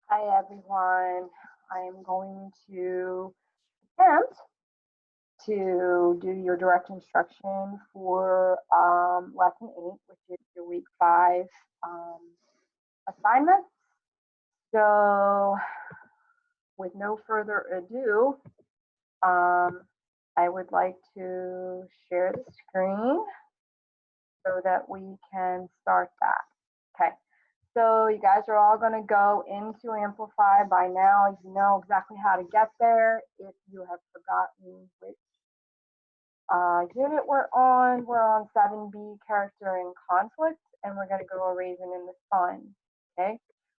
Hi everyone. I am going to attempt to do your direct instruction for lesson 8, which is your week 5 um, assignment. So, with no further ado, um, I would like to share the screen so that we can start that. Okay. So you guys are all going to go into Amplify by now. You know exactly how to get there. If you have forgotten which unit we're on 7B, character and conflict, and we're going to go a raisin in the sun. Okay.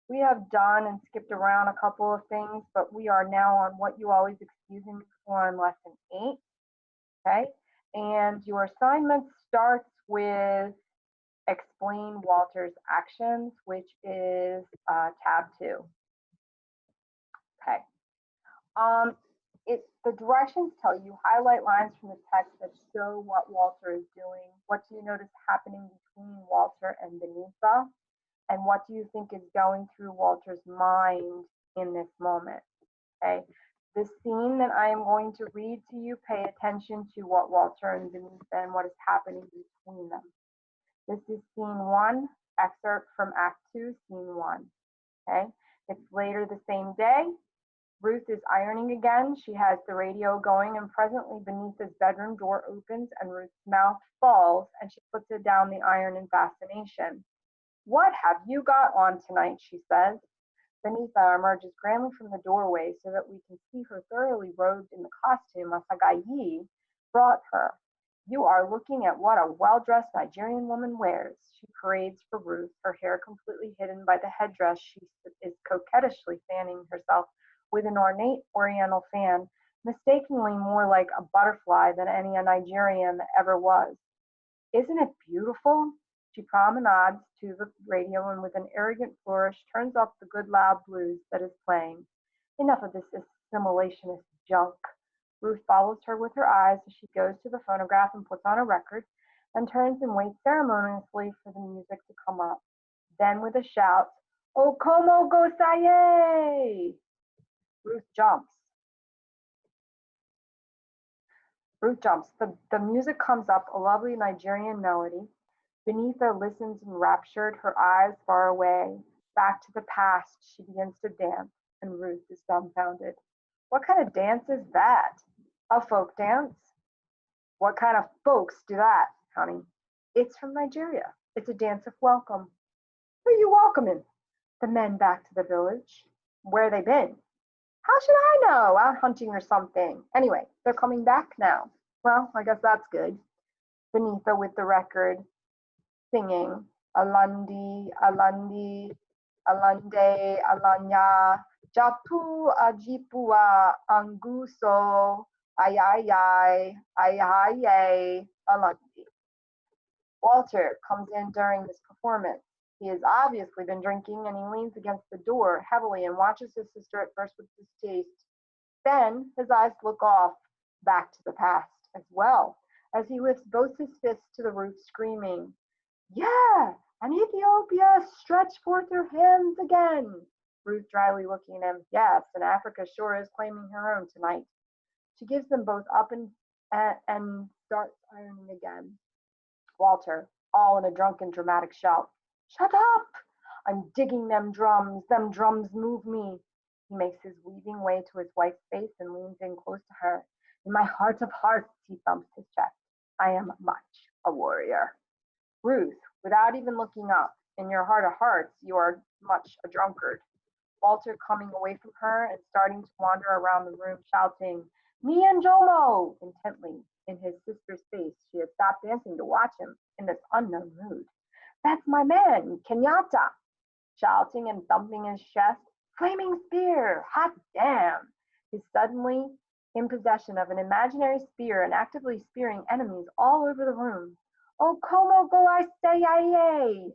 We have done and skipped around a couple of things, but we are now on what you always excuse me for on lesson 8. Okay. And your assignment starts with explain Walter's actions, which is tab 2. Okay. Um, the directions tell you highlight lines from the text that show what Walter is doing. What do you notice happening between Walter and Benita? And what do you think is going through Walter's mind in this moment? Okay. The scene that I am going to read to you, pay attention to what Walter and Benita and what is happening between them. This is scene 1, excerpt from Act 2, scene 1. Okay. It's later the same day. Ruth is ironing again. She has the radio going, and presently Benita's bedroom door opens and Ruth's mouth falls, and she puts it down the iron in fascination. What have you got on tonight? She says. Benita emerges grandly from the doorway so that we can see her thoroughly robed in the costume Asagayi brought her. You are looking at what a well-dressed Nigerian woman wears. She parades for Ruth, her hair completely hidden by the headdress. She is coquettishly fanning herself with an ornate oriental fan, mistakenly more like a butterfly than any Nigerian ever was. Isn't it beautiful? She promenades to the radio and with an arrogant flourish turns off the good loud blues that is playing. Enough of this assimilationist junk. Ruth follows her with her eyes as she goes to the phonograph and puts on a record, and turns and waits ceremoniously for the music to come up. Then with a shout, "O como gosaye!" Ruth jumps. Ruth jumps. The music comes up, a lovely Nigerian melody. Benita listens enraptured, her eyes far away. Back to the past, she begins to dance, and Ruth is dumbfounded. What kind of dance is that? A folk dance? What kind of folks do that, honey? It's from Nigeria. It's a dance of welcome. Who are you welcoming? The men back to the village. Where they been? How should I know? Out hunting or something. Anyway, they're coming back now. Well, I guess that's good. Benita with the record, singing Alandi, Alandi, Alande, Alanya, Japu, Ajipua, Anguso, Ayayay, Ayayay, Alandi. Walter comes in during this performance. He has obviously been drinking and he leans against the door heavily and watches his sister at first with distaste. Then his eyes look off, back to the past as well, as he lifts both his fists to the roof, screaming, "Yeah, and Ethiopia stretch forth her hands again." Ruth dryly looking at him, "Yes, and Africa sure is claiming her own tonight." She gives them both up and starts ironing again. Walter, all in a drunken, dramatic shout, "Shut up! I'm digging them drums. Them drums move me." He makes his weaving way to his wife's face and leans in close to her. "In my heart of hearts," he thumps his chest, "I am much a warrior." Ruth, without even looking up, "In your heart of hearts, you are much a drunkard." Walter coming away from her and starting to wander around the room, shouting, "Me and Jomo!" intently in his sister's face. She had stopped dancing to watch him in this unknown mood. "That's my man, Kenyatta!" Shouting and thumping his chest. "Flaming spear! Hot damn!" He's suddenly in possession of an imaginary spear and actively spearing enemies all over the room. "Oh, como go I say aye!"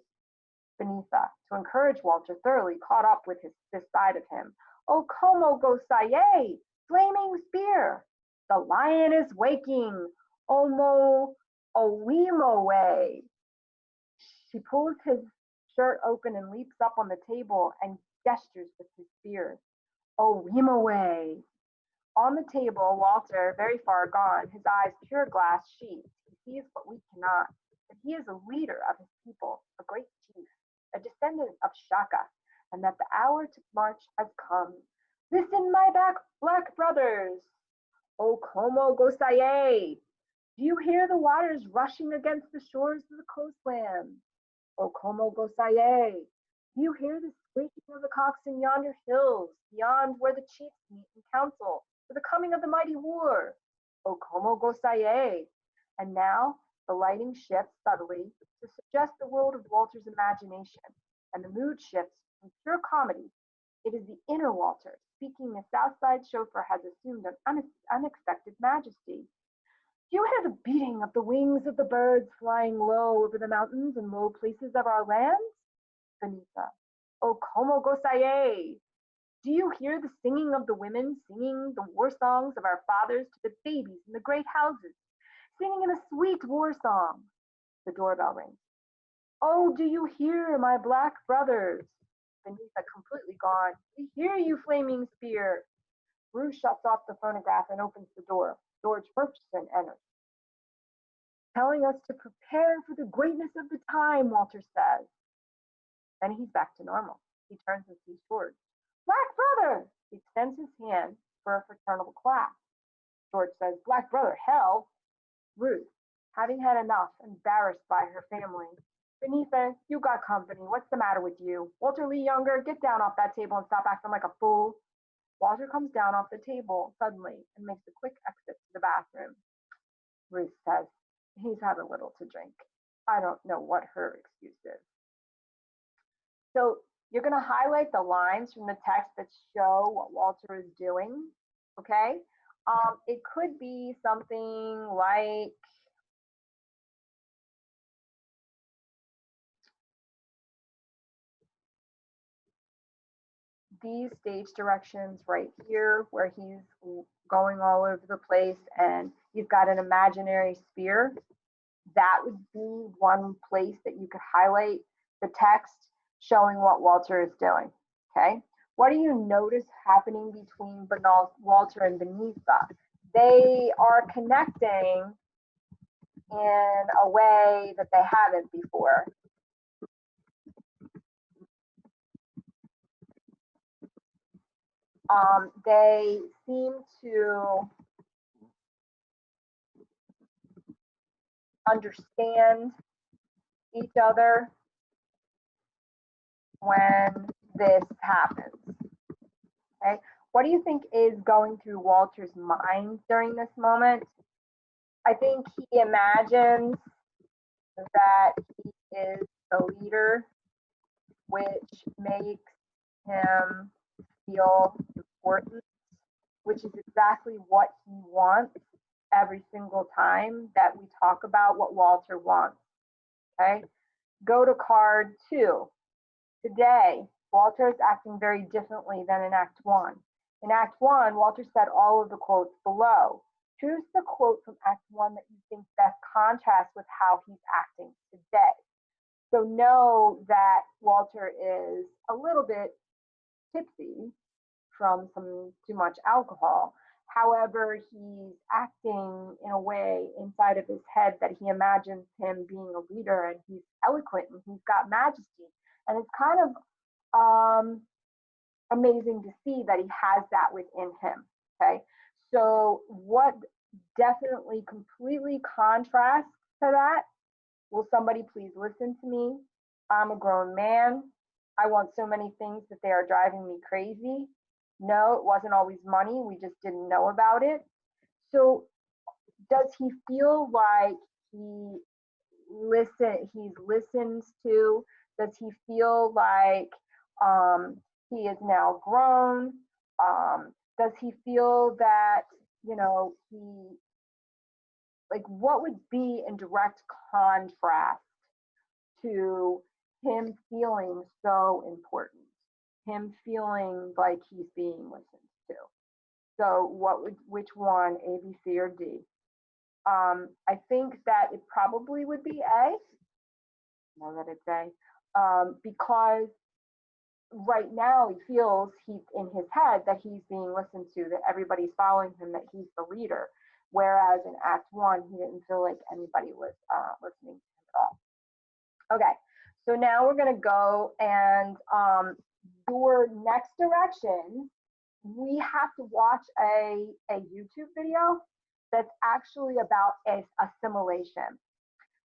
Benita, to encourage Walter, thoroughly caught up with this side of him. "Oh, como go saye! Flaming spear! The lion is waking! Omo Owimo way!" She pulls his shirt open and leaps up on the table and gestures with his spear. Oh, him away! On the table, Walter, very far gone, his eyes pure glass sheets, he sees what we cannot, that he is a leader of his people, a great chief, a descendant of Shaka, and that the hour to march has come. Listen, my black brothers! O como gosaye! Do you hear the waters rushing against the shores of the coastland? O como gosaye! Do you hear the squeaking of the cocks in yonder hills, beyond where the chiefs meet in council for the coming of the mighty war? O como gosaye! And now the lighting shifts subtly to suggest the world of Walter's imagination, and the mood shifts from pure comedy. It is the inner Walter speaking. The Southside chauffeur has assumed an unexpected majesty. Do you hear the beating of the wings of the birds flying low over the mountains and low places of our lands? Benita. O como gosaye! Do you hear the singing of the women singing the war songs of our fathers to the babies in the great houses, singing in a sweet war song? The doorbell rings. Oh, do you hear, my black brothers? Benita completely gone. We hear you, flaming spear. Bruce shuts off the phonograph and opens the door. George Murchison enters. Telling us to prepare for the greatness of the time, Walter says. Then he's back to normal. He turns and sees George. Black brother! He extends his hand for a fraternal clasp. George says, Black brother, hell! Ruth, having had enough, embarrassed by her family. Benita, you got company. What's the matter with you? Walter Lee Younger, get down off that table and stop acting like a fool. Walter comes down off the table suddenly and makes a quick exit to the bathroom. Ruth says, he's had a little to drink. I don't know what her excuse is. So you're going to highlight the lines from the text that show what Walter is doing, okay? It could be something like, these stage directions right here where he's going all over the place and you've got an imaginary spear. That would be one place that you could highlight the text showing what Walter is doing, okay? What do you notice happening between Walter and Benita? They are connecting in a way that they haven't before. They seem to understand each other when this happens. Okay, what do you think is going through Walter's mind during this moment? I think he imagines that he is the leader, which makes him feel important, which is exactly what he wants every single time that we talk about what Walter wants. Okay, go to card 2. Today, Walter is acting very differently than in Act 1. In Act 1, Walter said all of the quotes below. Choose the quote from Act 1 that you think best contrasts with how he's acting today. So know that Walter is a little bit tipsy from too much alcohol. However, he's acting in a way inside of his head that he imagines him being a leader, and he's eloquent and he's got majesty. And it's kind of amazing to see that he has that within him, okay? So what definitely completely contrasts to that, will somebody please listen to me? I'm a grown man. I want so many things that they are driving me crazy. No, it wasn't always money. We just didn't know about it. So does he feel like he's listened to? Does he feel like he is now grown? Does he feel that, what would be in direct contrast to him feeling so important, him feeling like he's being listened to? So which one, A, B, C, or D? I think that it probably would be A. Know that it's A. because right now he feels he's in his head that he's being listened to, that everybody's following him, that he's the leader. Whereas in Act One, he didn't feel like anybody was listening to him at all. Okay, so now we're going to go and your next direction, we have to watch a YouTube video that's actually about assimilation.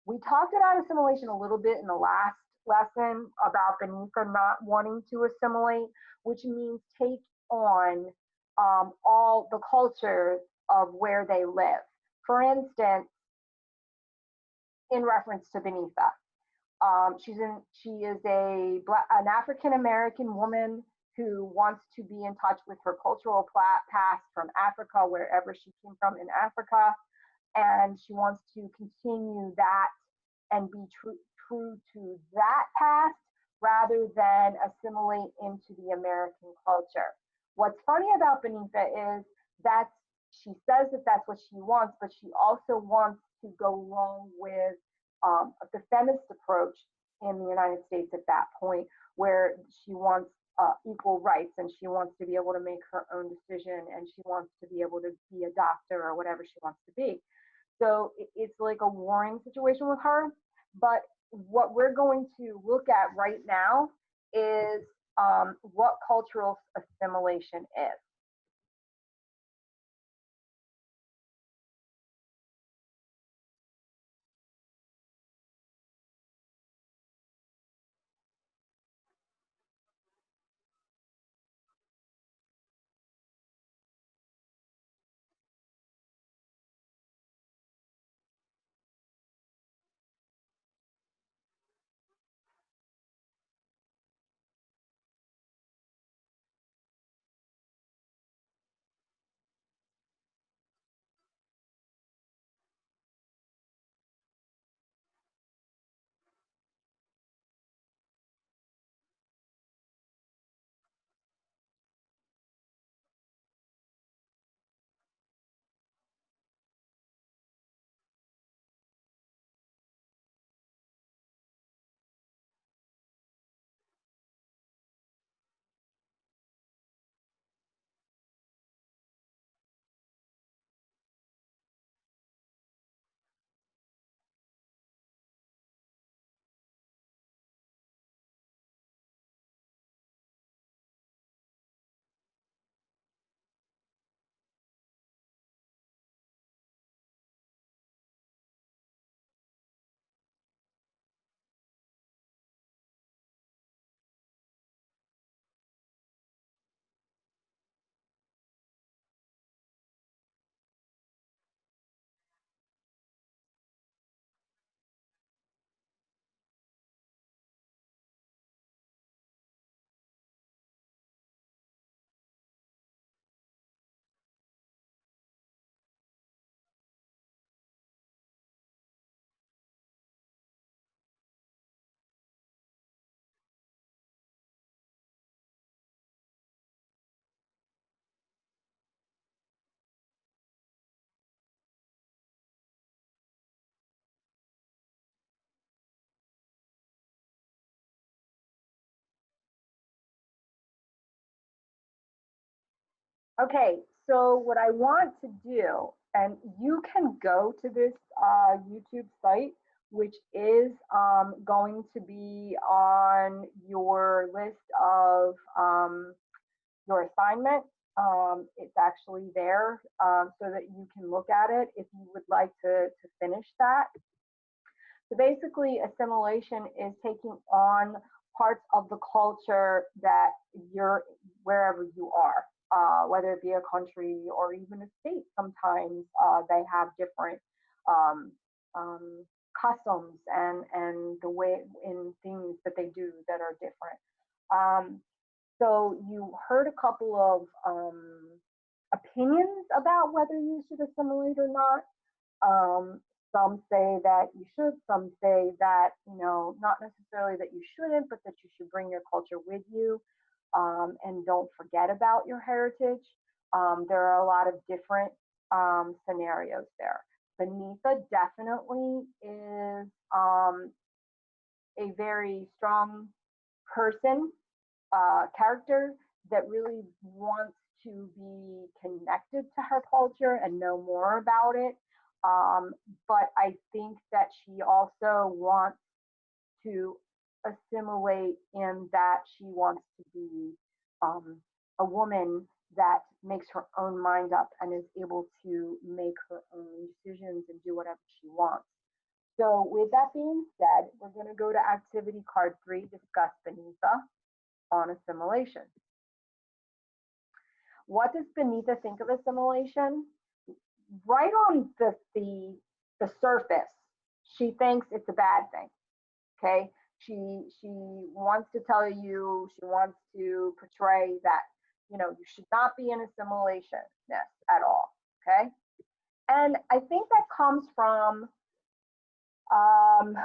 We talked about assimilation a little bit in the last lesson about Beneatha not wanting to assimilate, which means take on all the cultures of where they live. For instance, in reference to Beneatha, she is an African American woman who wants to be in touch with her cultural past from Africa, wherever she came from in Africa, and she wants to continue that and be true to that past rather than assimilate into the American culture. What's funny about Beneatha is that she says that that's what she wants, but she also wants to go along with the feminist approach in the United States at that point, where she wants equal rights and she wants to be able to make her own decision and she wants to be able to be a doctor or whatever she wants to be. So it's like a warring situation with her. But what we're going to look at right now is what cultural assimilation is. Okay, so what I want to do, and you can go to this YouTube site, which is going to be on your list of your assignment. It's actually there so that you can look at it if you would like to finish that. So basically, assimilation is taking on parts of the culture that you're wherever you are, whether it be a country or even a state. Sometimes they have different um, um, customs and the way in things that they do that are different. So you heard a couple of opinions about whether you should assimilate or not. Um, some say that you should, some say that, not necessarily that you shouldn't, but that you should bring your culture with you and don't forget about your heritage. There are a lot of different scenarios there. Beneatha definitely is a very strong person, character that really wants to be connected to her culture and know more about it. But I think that she also wants to assimilate in that she wants to be a woman that makes her own mind up and is able to make her own decisions and do whatever she wants. So, with that being said, we're going to go to activity card 3, discuss Benita on assimilation. What does Benita think of assimilation? Right on the surface, she thinks it's a bad thing. Okay, she wants to tell you, she wants to portray that you should not be in assimilationist at all. Okay, and I think that comes from um,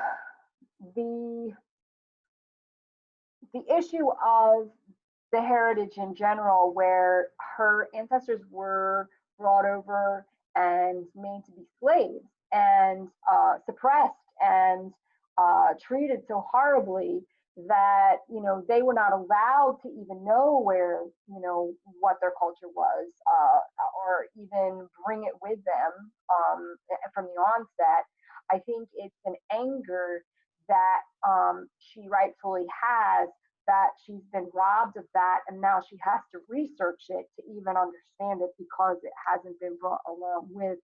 the issue of the heritage in general, where her ancestors were brought over and made to be slaves and suppressed and treated so horribly that they were not allowed to even know where what their culture was, or even bring it with them from the onset. I think it's an anger that she rightfully has, that she's been robbed of that, and now she has to research it to even understand it because it hasn't been brought along with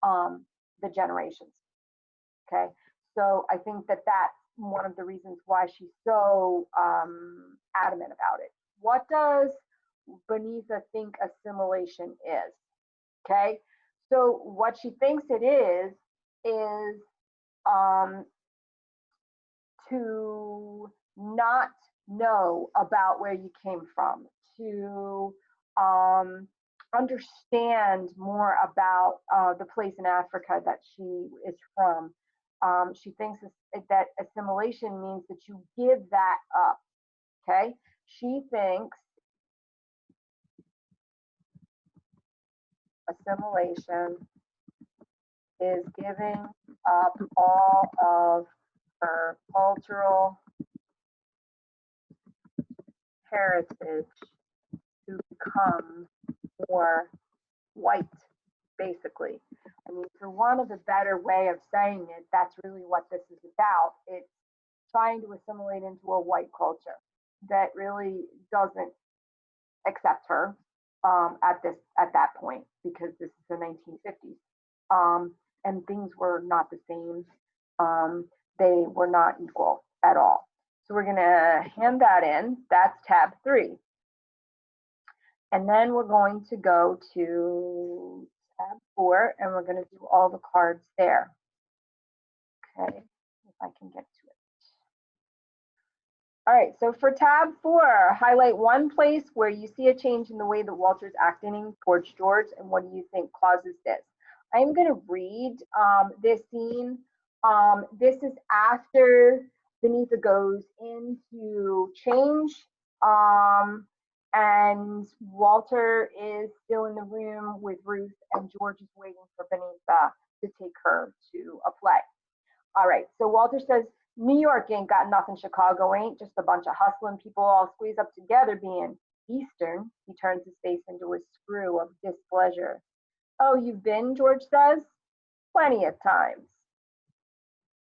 the generations. Okay, so I think that that's one of the reasons why she's so adamant about it. What does Benita think assimilation is? Okay, so what she thinks it is to not know about where you came from, to understand more about the place in Africa that she is from. She thinks that assimilation means that you give that up. Okay, she thinks assimilation is giving up all of her cultural heritage to become more white, basically. I mean, for want of a better way of saying it, that's really what this is about. It's trying to assimilate into a white culture that really doesn't accept her at that point, because this is the 1950s, and things were not the same. They were not equal at all. So we're going to hand that in. That's tab 3. And then we're going to go to tab 4, and we're going to do all the cards there. Okay, if I can get to it. All right, so for tab 4, highlight one place where you see a change in the way that Walter's acting towards George, and what do you think causes this? I'm going to read this scene. This is after Benita goes into change, and Walter is still in the room with Ruth, and George is waiting for Benita to take her to a play. All right, so Walter says, New York ain't got nothing, Chicago ain't, just a bunch of hustling people all squeezed up together being Eastern. He turns his face into a screw of displeasure. Oh, you've been, George says. Plenty of times.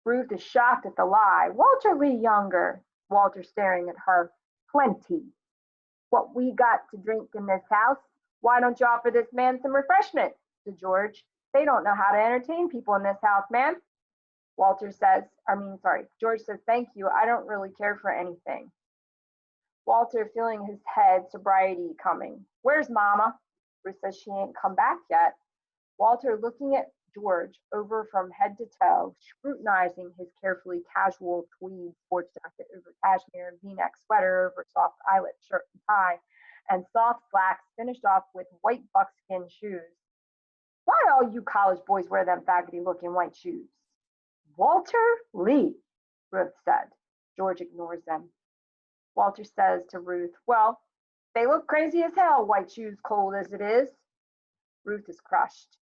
Ruth is shocked at the lie. Walter Lee Younger. Walter staring at her. Plenty. What we got to drink in this house? Why don't you offer this man some refreshment? To George. They don't know how to entertain people in this house, man. George says, thank you. I don't really care for anything. Walter feeling his head, sobriety coming. Where's Mama? Ruth says she ain't come back yet. Walter looking at George over from head to toe, scrutinizing his carefully casual tweed sports jacket over cashmere V-neck sweater over soft eyelet shirt and tie, and soft slacks finished off with white buckskin shoes. Why all you college boys wear them faggoty looking white shoes? Walter Lee, Ruth said. George ignores them. Walter says to Ruth, well, they look crazy as hell, white shoes, cold as it is. Ruth is crushed.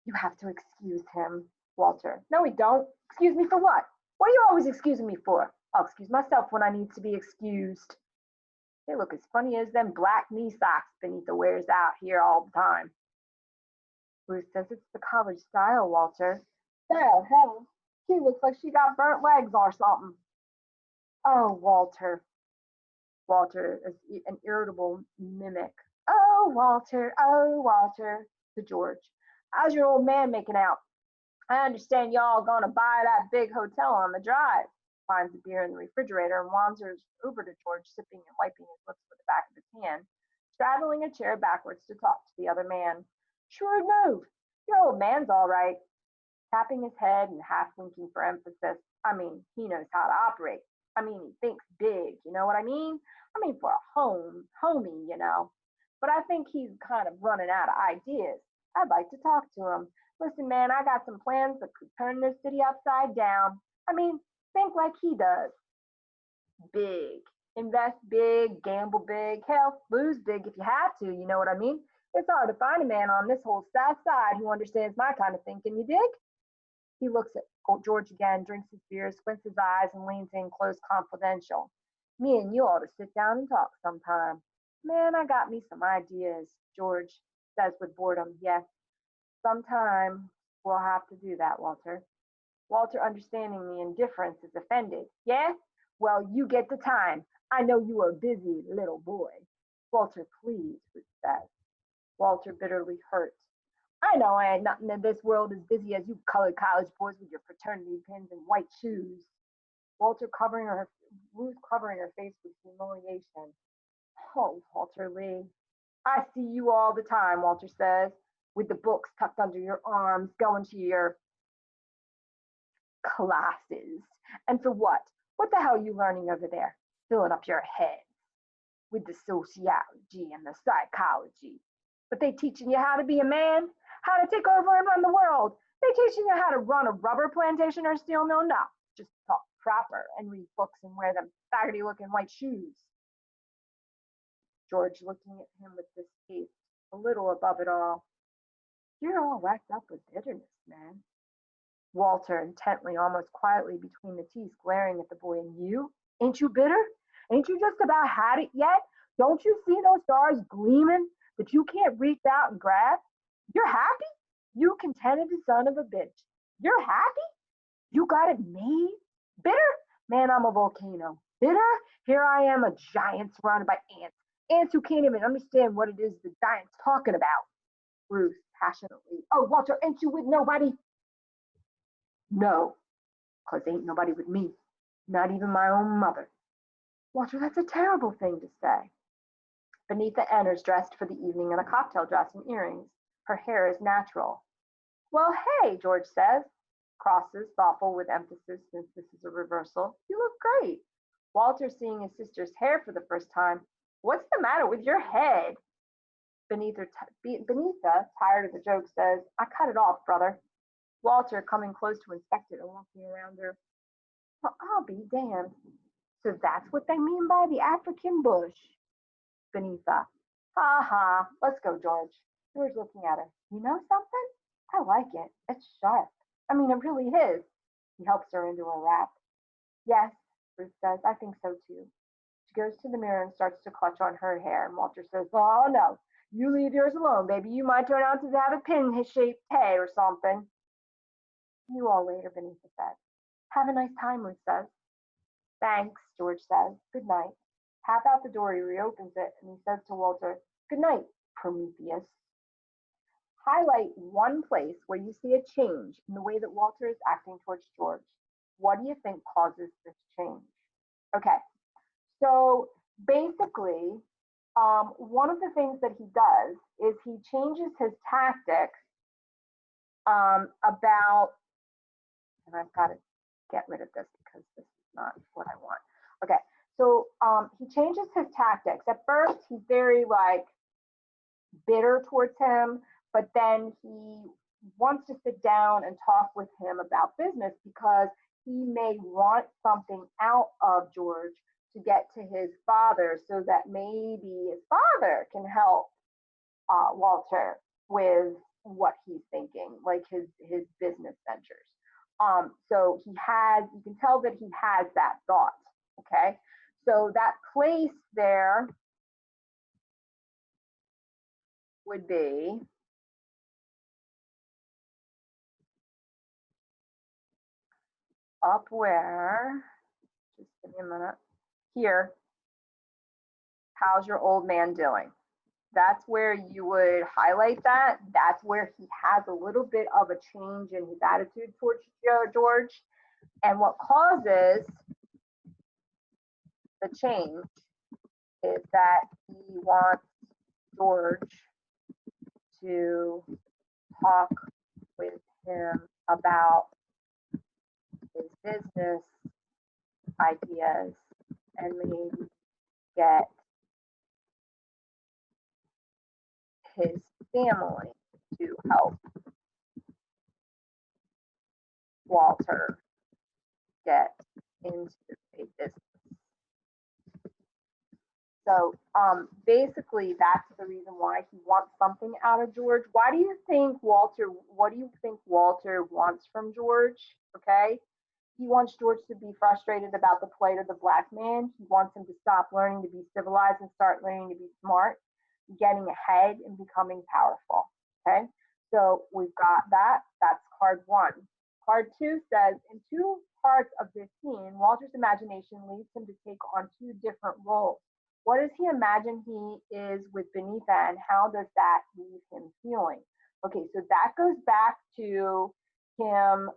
You have to excuse him, Walter. No, we don't. Excuse me for what? What are you always excusing me for? I'll excuse myself when I need to be excused. They look as funny as them black knee socks Benita wears out here all the time. Ruth says it's the college style, Walter. Style, hell. She looks like she got burnt legs or something. Oh, Walter. Walter is an irritable mimic. Oh, Walter, to George. How's your old man making out? I understand y'all gonna buy that big hotel on the drive. Finds the beer in the refrigerator and wanders over to George, sipping and wiping his lips with the back of his hand, straddling a chair backwards to talk to the other man. Sure move. Your old man's all right. Tapping his head and half winking for emphasis. I mean, he knows how to operate. I mean, he thinks big, you know what I mean? I mean, for a homie, you know. But I think he's kind of running out of ideas. I'd like to talk to him. Listen, man, I got some plans that could turn this city upside down. I mean, think like he does. Big. Invest big, gamble big, hell, lose big if you have to, you know what I mean? It's hard to find a man on this whole south side who understands my kind of thinking, you dig? He looks at George again, drinks his beer, squints his eyes, and leans in close confidential. Me and you ought to sit down and talk sometime. Man, I got me some ideas, George says with boredom. Yes, sometime we'll have to do that, Walter. Walter, understanding the indifference, is offended. Yeah? Well, you get the time. I know you are a busy little boy. Walter, please, Ruth says. Walter bitterly hurt. I know I ain't nothing in this world as busy as you colored college boys with your fraternity pins and white shoes. Ruth covering her face with humiliation. Oh, Walter Lee. I see you all the time, Walter says, with the books tucked under your arms, going to your classes. And for what? What the hell are you learning over there? Filling up your head with the sociology and the psychology. But they teaching you how to be a man, how to take over and run the world. They teaching you how to run a rubber plantation or steel mill? No, just talk proper and read books and wear them faggoty looking white shoes. George looking at him with distaste, a little above it all. You're all wrapped up with bitterness, man. Walter intently, almost quietly between the teeth, glaring at the boy. And you? Ain't you bitter? Ain't you just about had it yet? Don't you see those stars gleaming that you can't reach out and grab? You're happy? You contented son of a bitch. You're happy? You got it made? Bitter? Man, I'm a volcano. Bitter? Here I am, a giant surrounded by ants. Ants who can't even understand what it is the giant's talking about. Ruth, passionately. Oh, Walter, ain't you with nobody? No, 'cause ain't nobody with me. Not even my own mother. Walter, that's a terrible thing to say. Beneatha enters dressed for the evening in a cocktail dress and earrings. Her hair is natural. Well, hey, George says. Crosses, thoughtful with emphasis since this is a reversal. You look great. Walter, seeing his sister's hair for the first time. What's the matter with your head? Beneatha, tired of the joke, says, I cut it off, brother. Walter, coming close to inspect it and walking around her. Well, I'll be damned. So that's what they mean by the African bush. Beneatha. Ha ha. Let's go, George. George looking at her. You know something? I like it. It's sharp. I mean, it really is. He helps her into a wrap. Yes, Ruth says. I think so too. She goes to the mirror and starts to clutch on her hair. And Walter says, oh, no. You leave yours alone, baby. You might turn out to have a pin-shaped head or something. See you all later, Beneatha said. Have a nice time, Ruth says. Thanks, George says. Good night. Half out the door, he reopens it, and he says to Walter, good night, Prometheus. Highlight one place where you see a change in the way that Walter is acting towards George. What do you think causes this change? Okay, so basically, one of the things that he does is he changes his tactics about, and I've got to get rid of this because this is not what I want. Okay, so he changes his tactics. At first, he's very like bitter towards him, but then he wants to sit down and talk with him about business because he may want something out of George to get to his father so that maybe his father can help Walter with what he's thinking, like his business ventures. So he has, you can tell that he has that thought. Okay. So that place there would be up where, just give me a minute, here, how's your old man doing? That's where you would highlight that. That's where he has a little bit of a change in his attitude towards George. And what causes the change is that he wants George to talk with him about his business ideas and maybe get his family to help Walter get into a business. So basically, that's the reason why he wants something out of George. Why do you think Walter, what do you think Walter wants from George? Okay. He wants George to be frustrated about the plight of the black man. He wants him to stop learning to be civilized and start learning to be smart, getting ahead and becoming powerful. Okay. So we've got that. That's card one. Card two says, in two parts of this scene, Walter's imagination leads him to take on two different roles. What does he imagine he is with Benita, and how does that leave him feeling? Okay, so that goes back to him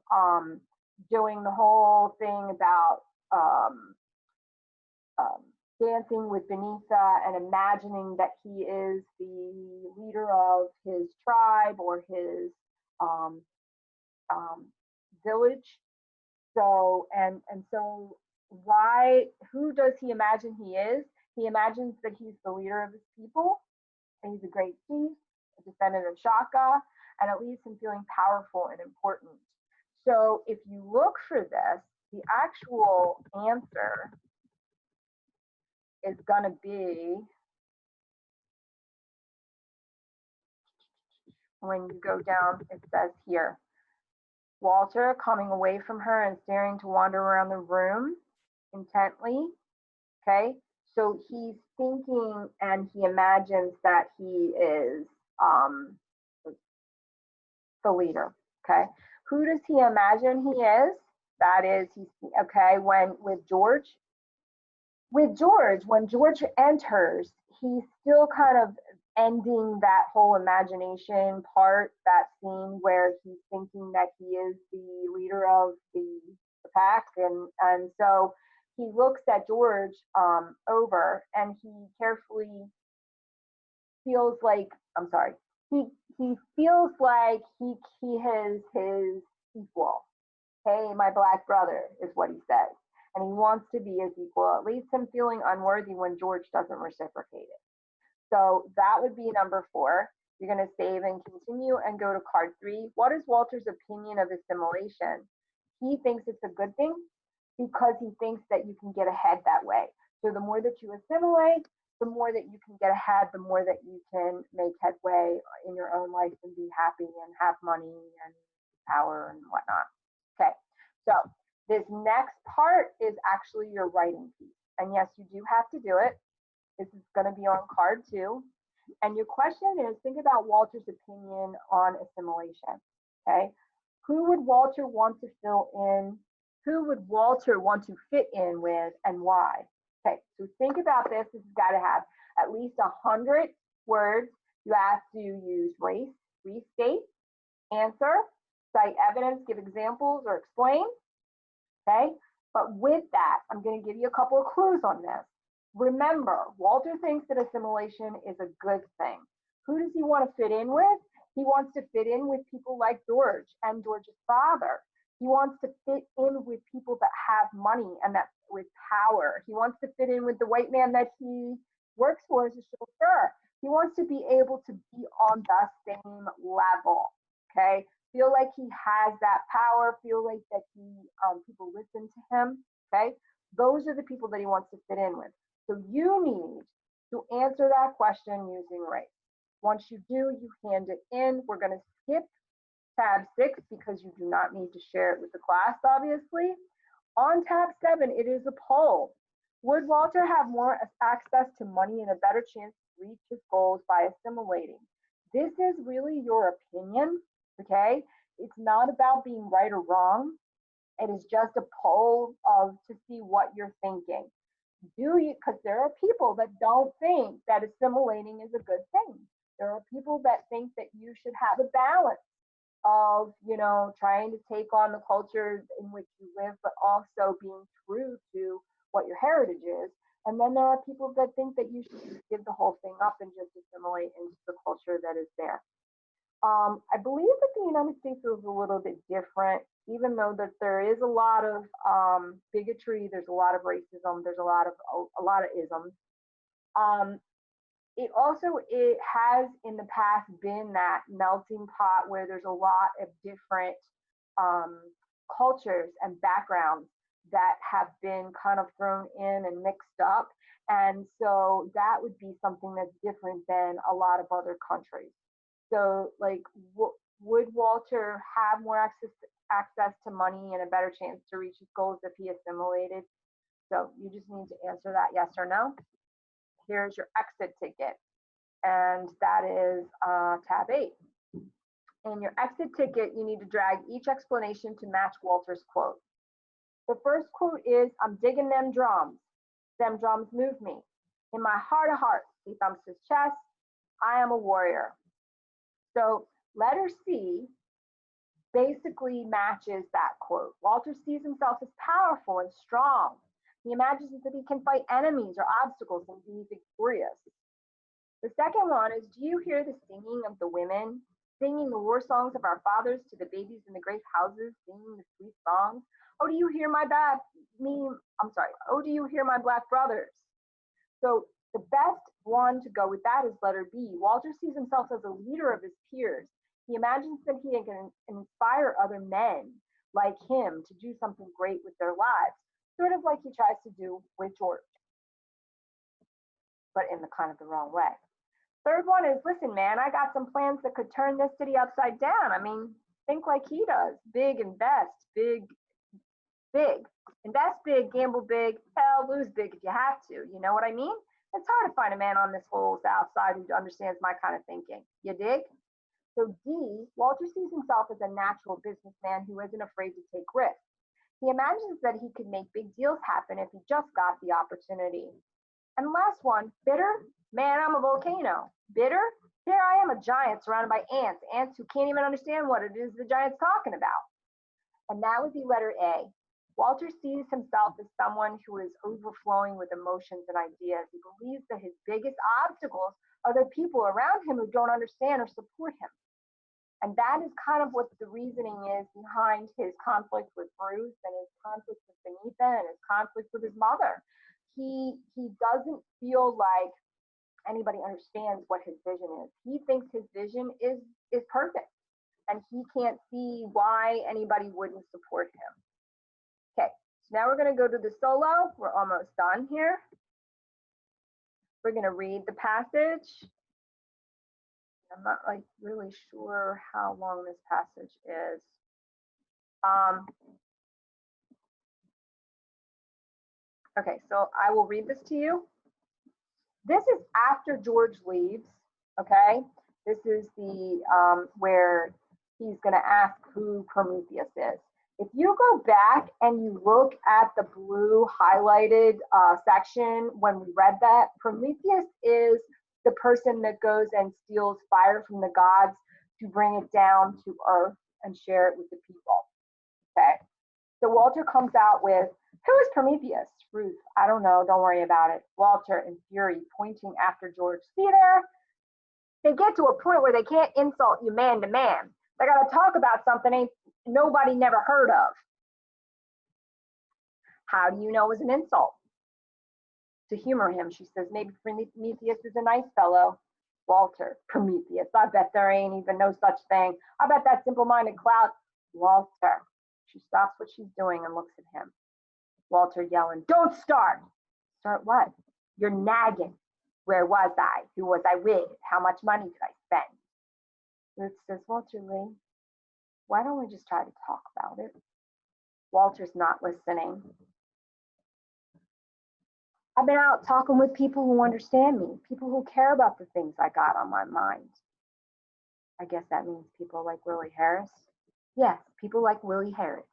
doing the whole thing about dancing with Benita and imagining that he is the leader of his tribe or his village. So so why? Who does he imagine he is? He imagines that he's the leader of his people, and he's a great chief, a descendant of Shaka, and it leaves him feeling powerful and important. So if you look for this, the actual answer is going to be, when you go down, it says here, Walter coming away from her and staring to wander around the room intently. Okay, so he's thinking and he imagines that he is the leader. Okay, who does he imagine he is? That is, he's okay. When with George, when George enters, he's still kind of ending that whole imagination part, that scene where he's thinking that he is the leader of the pack, and so he looks at George over, and he carefully feels like, I'm sorry, he feels like he is his equal. Hey, my black brother, is what he says. And he wants to be his equal. It leaves him feeling unworthy when George doesn't reciprocate it. So that would be number 4. You're going to save and continue and go to card 3. What is Walter's opinion of assimilation? He thinks it's a good thing because he thinks that you can get ahead that way. So the more that you assimilate, the more that you can get ahead, the more that you can make headway in your own life and be happy and have money and power and whatnot. Okay, so this next part is actually your writing piece. And yes, you do have to do it. This is going to be on card 2. And your question is, think about Walter's opinion on assimilation. Okay, who would Walter want to fill in? Who would Walter want to fit in with, and why? Okay, so think about this. This has got to have at least 100 words. You have to use race, restate, answer, cite evidence, give examples, or explain. Okay, but with that, I'm going to give you a couple of clues on this. Remember, Walter thinks that assimilation is a good thing. Who does he want to fit in with? He wants to fit in with people like George and George's father. He wants to fit in with people that have money and that with power. He wants to fit in with the white man that he works for as a chauffeur. He wants to be able to be on the same level. Okay, feel like he has that power. Feel like that people listen to him. Okay, those are the people that he wants to fit in with. So you need to answer that question using race. Once you do, you hand it in. We're going to skip tab 6 because you do not need to share it with the class, obviously. On tab 7, it is a poll. Would Walter have more access to money and a better chance to reach his goals by assimilating? This is really your opinion, okay? It's not about being right or wrong. It is just a poll of to see what you're thinking. Do you, because there are people that don't think that assimilating is a good thing. There are people that think that you should have a balance of, trying to take on the culture in which you live, but also being true to what your heritage is. And then there are people that think that you should give the whole thing up and just assimilate into the culture that is there. I believe that the United States is a little bit different, even though that there is a lot of bigotry, there's a lot of racism, there's a lot of isms. It has in the past been that melting pot where there's a lot of different cultures and backgrounds that have been kind of thrown in and mixed up. And so that would be something that's different than a lot of other countries. So like, would Walter have more access to money and a better chance to reach his goals if he assimilated? So you just need to answer that yes or no. Here's your exit ticket, and that is tab 8. In your exit ticket, you need to drag each explanation to match Walter's quote. The first quote is, "I'm digging them drums. Them drums move me. In my heart of hearts," he thumps his chest, "I am a warrior." So letter C basically matches that quote. Walter sees himself as powerful and strong. He imagines that he can fight enemies or obstacles and be victorious. The second one is, "Do you hear the singing of the women, singing the war songs of our fathers to the babies in the great houses, singing the sweet songs? Oh, do you hear my oh, do you hear my black brothers?" So the best one to go with that is letter B. Walter sees himself as a leader of his peers. He imagines that he can inspire other men like him to do something great with their lives, sort of like he tries to do with George, but in the kind of the wrong way. Third one is, "Listen, man, I got some plans that could turn this city upside down. I mean, think like he does. Big, invest, big. Invest big, gamble big, hell, lose big if you have to. You know what I mean? It's hard to find a man on this whole South Side who understands my kind of thinking. You dig?" So D, Walter sees himself as a natural businessman who isn't afraid to take risks. He imagines that he could make big deals happen if he just got the opportunity. And last one, bitter? Man, I'm a volcano. Bitter? Here I am, a giant surrounded by ants who can't even understand what it is the giant's talking about. And that would be letter A. Walter sees himself as someone who is overflowing with emotions and ideas. He believes that his biggest obstacles are the people around him who don't understand or support him. And that is kind of what the reasoning is behind his conflict with Bruce and his conflict with Benita and his conflict with his mother. He doesn't feel like anybody understands what his vision is. He thinks his vision is perfect, and he can't see why anybody wouldn't support him. Okay, so now we're going to go to the solo. We're almost done here. We're going to read the passage. I'm not like really sure how long this passage is. Okay, so I will read this to you. This is after George leaves, okay? This is the where he's going to ask who Prometheus is. If you go back and you look at the blue highlighted section when we read that, Prometheus is the person that goes and steals fire from the gods to bring it down to Earth and share it with the people, okay? So Walter comes out with, "Who is Prometheus?" Ruth, "I don't know, don't worry about it." Walter, in fury, pointing after George, "See there? They get to a point where they can't insult you man to man. They gotta talk about something nobody never heard of." "How do you know it was an insult?" To humor him, she says, "Maybe Prometheus is a nice fellow." Walter, "Prometheus, I bet there ain't even no such thing. I bet that simple-minded cloud." Walter. She stops what she's doing and looks at him. Walter yelling, "Don't start." "Start what?" "You're nagging. Where was I? Who was I with? How much money did I spend?" Ruth says, "Walter Lee, Why don't we just try to talk about it? Walter's not listening. I've been out talking with people who understand me, people who care about the things I got on my mind. I guess that means people like Willie Harris. Yes, people like Willie Harris.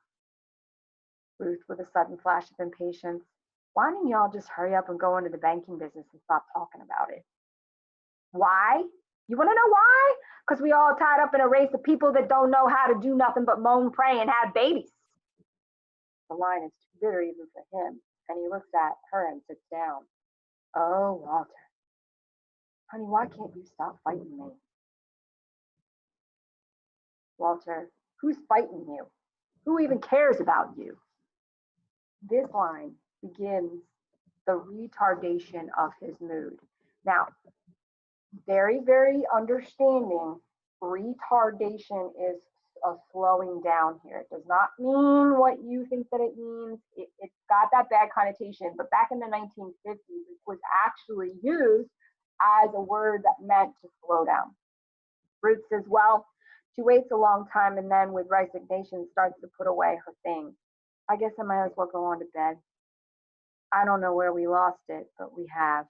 Ruth, with a sudden flash of impatience. Why didn't y'all just hurry up and go into the banking business and stop talking about it? Why? You want to know why? Because we all tied up in a race of people that don't know how to do nothing but moan, pray, and have babies. The line is too bitter even for him, and he looks at her and sits down. Oh, Walter. Honey, why can't you stop fighting me? Walter, who's fighting you? Who even cares about you? This line begins the retardation of his mood. Now, very, very understanding, retardation is a slowing down here. It does not mean what you think that it means. It's got that bad connotation, but back in the 1950s, it was actually used as a word that meant to slow down. Ruth says, well, she waits a long time and then with resignation starts to put away her things. I guess I might as well go on to bed. I don't know where we lost it, but we have.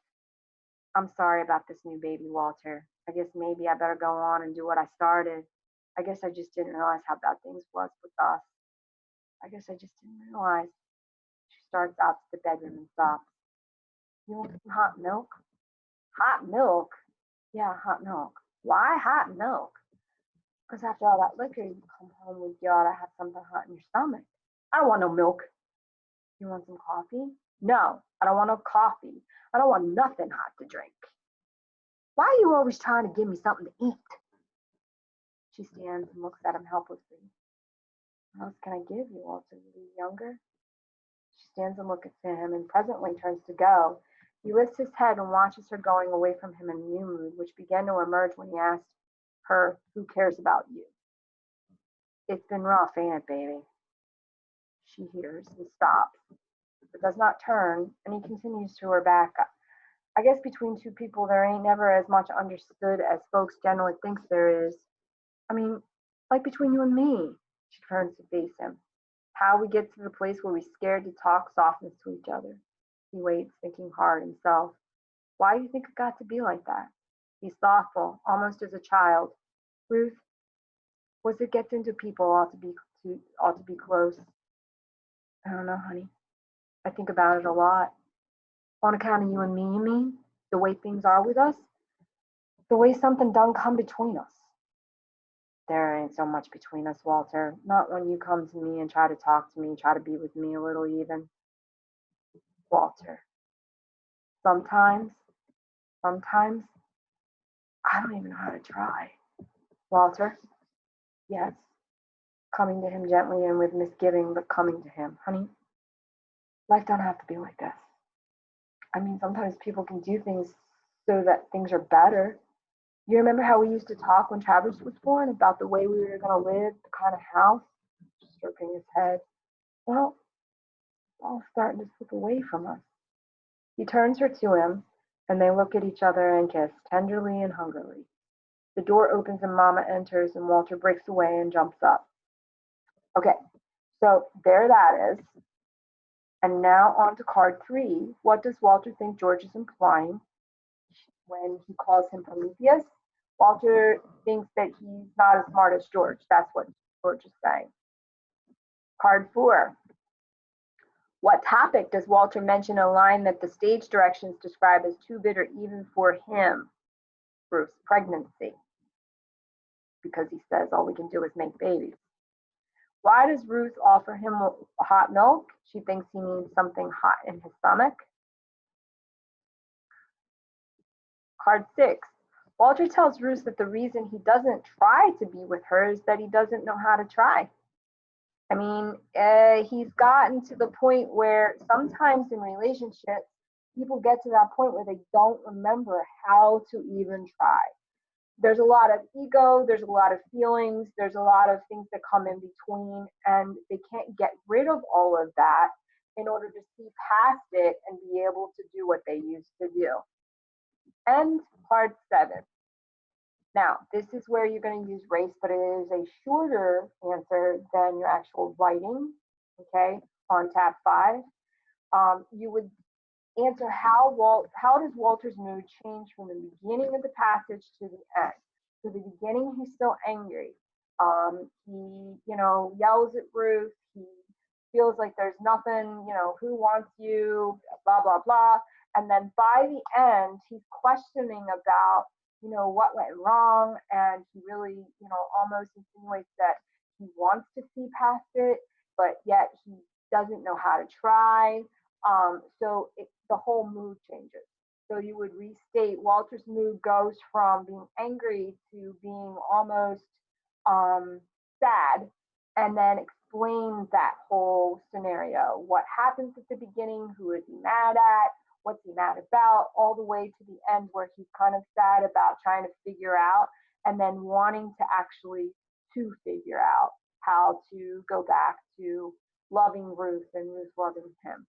I'm sorry about this new baby, Walter. I guess maybe I better go on and do what I started. I guess I just didn't realize how bad things was with us. I guess I just didn't realize. She starts out to the bedroom and stops. You want some hot milk? Hot milk? Yeah, hot milk. Why hot milk? Because after all that liquor you come home with, you ought to have something hot in your stomach. I don't want no milk. You want some coffee? No, I don't want no coffee. I don't want nothing hot to drink. Why are you always trying to give me something to eat? She stands and looks at him helplessly. What else can I give you, Walter? You younger? She stands and looks at him and presently turns to go. He lifts his head and watches her going away from him in a new mood, which began to emerge when he asked her, who cares about you? It's been rough, ain't it, baby? She hears and stops, but does not turn, and he continues to her back. I guess between two people there ain't never as much understood as folks generally thinks there is. I mean, like between you and me. She turns to face him. How we get to the place where we're scared to talk softness to each other. He waits, thinking hard himself. Why do you think it got to be like that? He's thoughtful, almost as a child. Ruth, was it gets into people ought to be close? I don't know, honey. I think about it a lot. On account of you and me, you mean? The way things are with us? The way something done come between us? There ain't so much between us, Walter. Not when you come to me and try to talk to me, try to be with me a little even. Walter. Sometimes, I don't even know how to try. Walter? Yes. Coming to him gently and with misgiving, but coming to him. Honey, life don't have to be like this. I mean, sometimes people can do things so that things are better. You remember how we used to talk when Travis was born about the way we were going to live, the kind of house? Stroking his head. Well, it's all starting to slip away from us. He turns her to him, and they look at each other and kiss, tenderly and hungrily. The door opens and Mama enters, and Walter breaks away and jumps up. Okay, so there that is. And now on to card 3. What does Walter think George is implying when he calls him Prometheus? Walter thinks that he's not as smart as George. That's what George is saying. Card 4. What topic does Walter mention a line that the stage directions describe as too bitter even for him? Ruth's pregnancy. Because he says all we can do is make babies. Why does Ruth offer him hot milk? She thinks he needs something hot in his stomach. Card 6. Walter tells Ruth that the reason he doesn't try to be with her is that he doesn't know how to try. I mean, he's gotten to the point where sometimes in relationships, people get to that point where they don't remember how to even try. There's a lot of ego, there's a lot of feelings, there's a lot of things that come in between, and they can't get rid of all of that in order to see past it and be able to do what they used to do. And part 7. Now, this is where you're going to use race, but it is a shorter answer than your actual writing. Okay, on tab 5, you would answer how does Walter's mood change from the beginning of the passage to the end. To the beginning, he's still angry. He, yells at Ruth. He feels like there's nothing, who wants you, blah blah blah. And then by the end, he's questioning about, what went wrong, and he really, almost insinuates that he wants to see past it, but yet he doesn't know how to try. The whole mood changes. So you would restate Walter's mood goes from being angry to being almost um, sad, and then explain that whole scenario. What happens at the beginning? Who is he mad at? What's he mad about? All the way to the end where he's kind of sad about trying to figure out, and then wanting to actually to figure out how to go back to loving Ruth and Ruth loving him,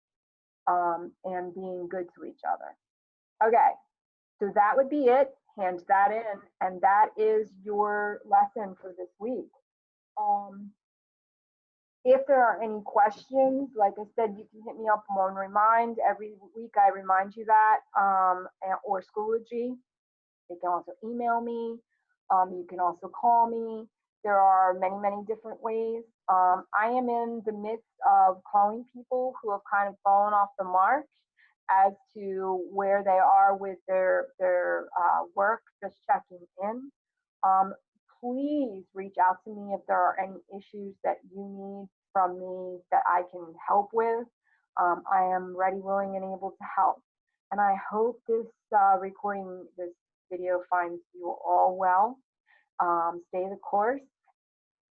and being good to each other. Okay, so that would be it. Hand that in, and that is your lesson for this week. Um, if there are any questions, like I said, you can hit me up on Remind. Every week I remind you that, or Schoology. You can also email me. You can also call me. There are many, many different ways. I am in the midst of calling people who have kind of fallen off the mark as to where they are with their work, just checking in. Um, Please reach out to me if there are any issues that you need from me that I can help with. I am ready, willing, and able to help. And I hope this this video finds you all well. Stay the course.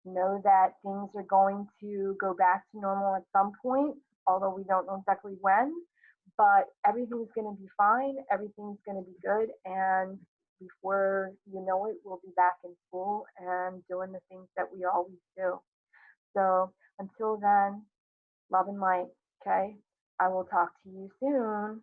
Know that things are going to go back to normal at some point, although we don't know exactly when. But everything's going to be fine. Everything's going to be good. And before you know it, we'll be back in school and doing the things that we always do. So until then, love and light. Okay. I will talk to you soon.